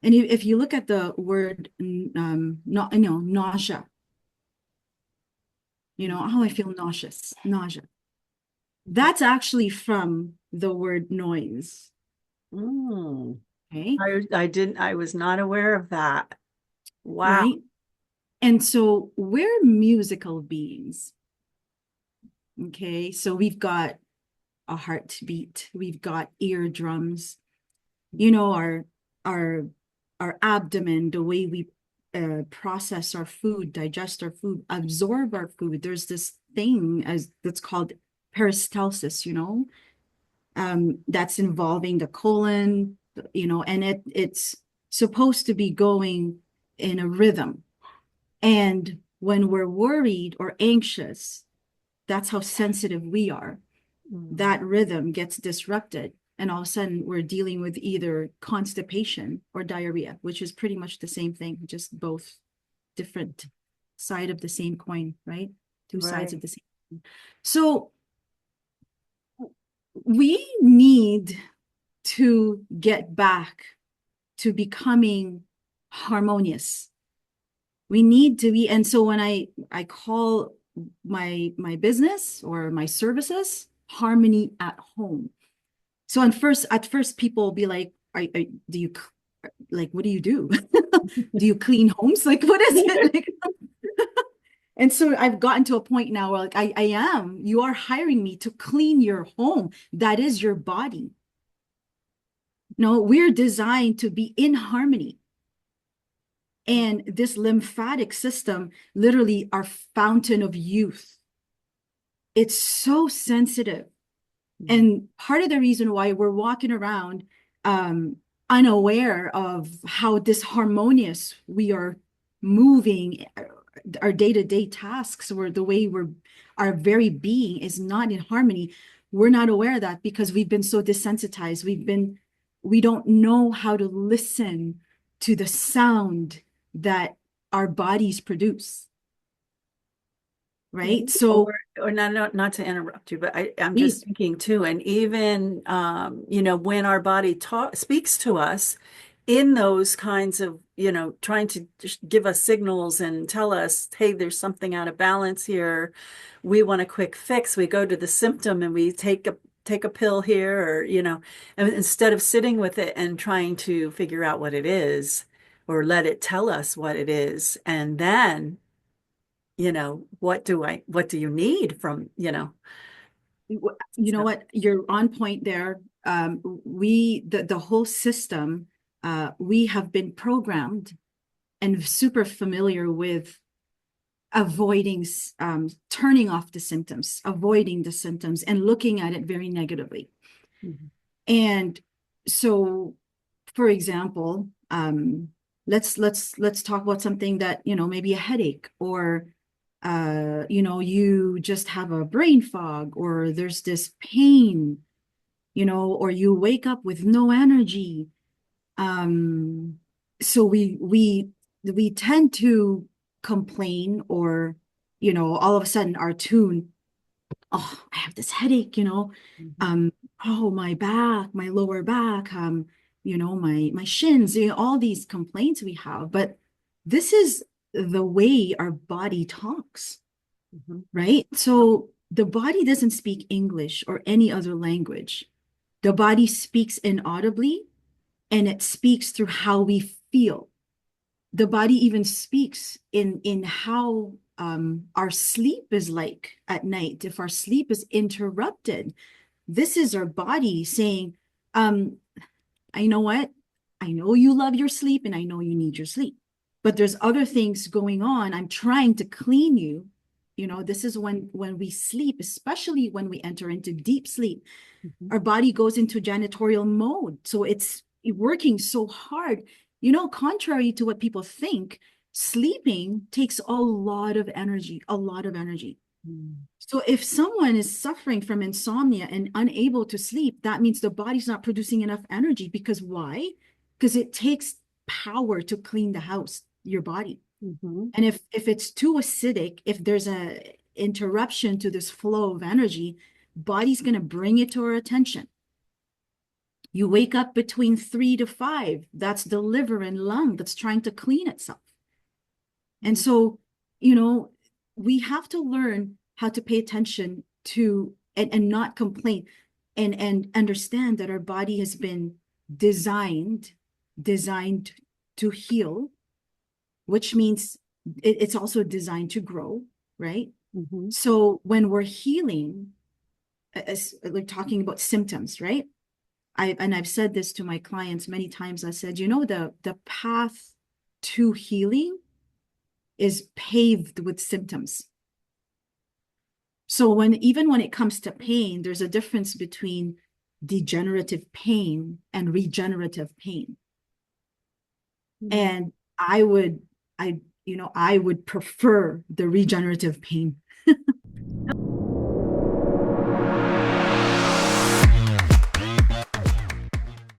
And if you look at the word, nausea, oh, I feel nauseous, nausea. That's actually from the word noise. Mm. Okay. I was not aware of that. Wow. Right. And so we're musical beings. Okay. So we've got a heartbeat, we've got eardrums, our our our abdomen, the way we process our food, digest our food, absorb our food. There's this thing that's called peristalsis, that's involving the colon, and it's supposed to be going in a rhythm. And when we're worried or anxious, that's how sensitive we are. Mm. That rhythm gets disrupted. And all of a sudden, we're dealing with either constipation or diarrhea, which is pretty much the same thing, just both different side of the same coin, right? Two sides Right. of the same coin. So we need to get back to becoming harmonious. We need to be, and so when I call my business or my services harmony at home. So at first people will be like, do you like, what do you do? Do you clean homes? Like, what is it? Like, and so I've gotten to a point now where like you are hiring me to clean your home. That is your body. No, we're designed to be in harmony. And this lymphatic system, literally our fountain of youth. It's so sensitive. Mm. And part of the reason why we're walking around unaware of how disharmonious we are moving, our day-to-day tasks, or the way our very being is not in harmony. We're not aware of that because we've been so desensitized. We don't know how to listen to the sound that our bodies produce, right? So Or not to interrupt you, but I'm just please, thinking too, and even when our body speaks to us in those kinds of, trying to just give us signals and tell us, hey, there's something out of balance here. We want a quick fix. We go to the symptom and we take a pill here, or, and instead of sitting with it and trying to figure out what it is, or let it tell us what it is, and then what do you need from, you know so. what, you're on point there. The whole system, we have been programmed and super familiar with avoiding, turning off the symptoms, avoiding the symptoms, and looking at it very negatively. Mhm. And so, for example, let's talk about something that, maybe a headache, or you just have a brain fog, or there's this pain, or you wake up with no energy. So we tend to complain, or all of a sudden our tune, oh, I have this headache, Mhm. um, oh, my back, my lower back, my shins, all these complaints we have. But this is the way our body talks, Mhm. right? So the body doesn't speak English or any other language. The body speaks inaudibly, and it speaks through how we feel. The body even speaks in how our sleep is like at night. If our sleep is interrupted, this is our body saying, um, I know what? I know you love your sleep and I know you need your sleep, but there's other things going on. I'm trying to clean you. This is when we sleep, especially when we enter into deep sleep, Mhm. our body goes into janitorial mode. So it's working so hard. Contrary to what people think, sleeping takes a lot of energy, a lot of energy. Mhm. So if someone is suffering from insomnia and unable to sleep, that means the body's not producing enough energy. Because why? Because it takes power to clean the house, your body. Mhm. And if it's too acidic, if there's a interruption to this flow of energy, body's going to bring it to our attention. You wake up between 3 to 5. That's the liver and lung that's trying to clean itself. And so, we have to learn how to pay attention to and not complain and understand that our body has been designed to heal, which means it's also designed to grow, right? Mm-hmm. So when we're healing, like talking about symptoms, right? I've said this to my clients many times. I said, the path to healing is paved with symptoms. So even when it comes to pain, there's a difference between degenerative pain and regenerative pain. Mm-hmm. And I would prefer the regenerative pain.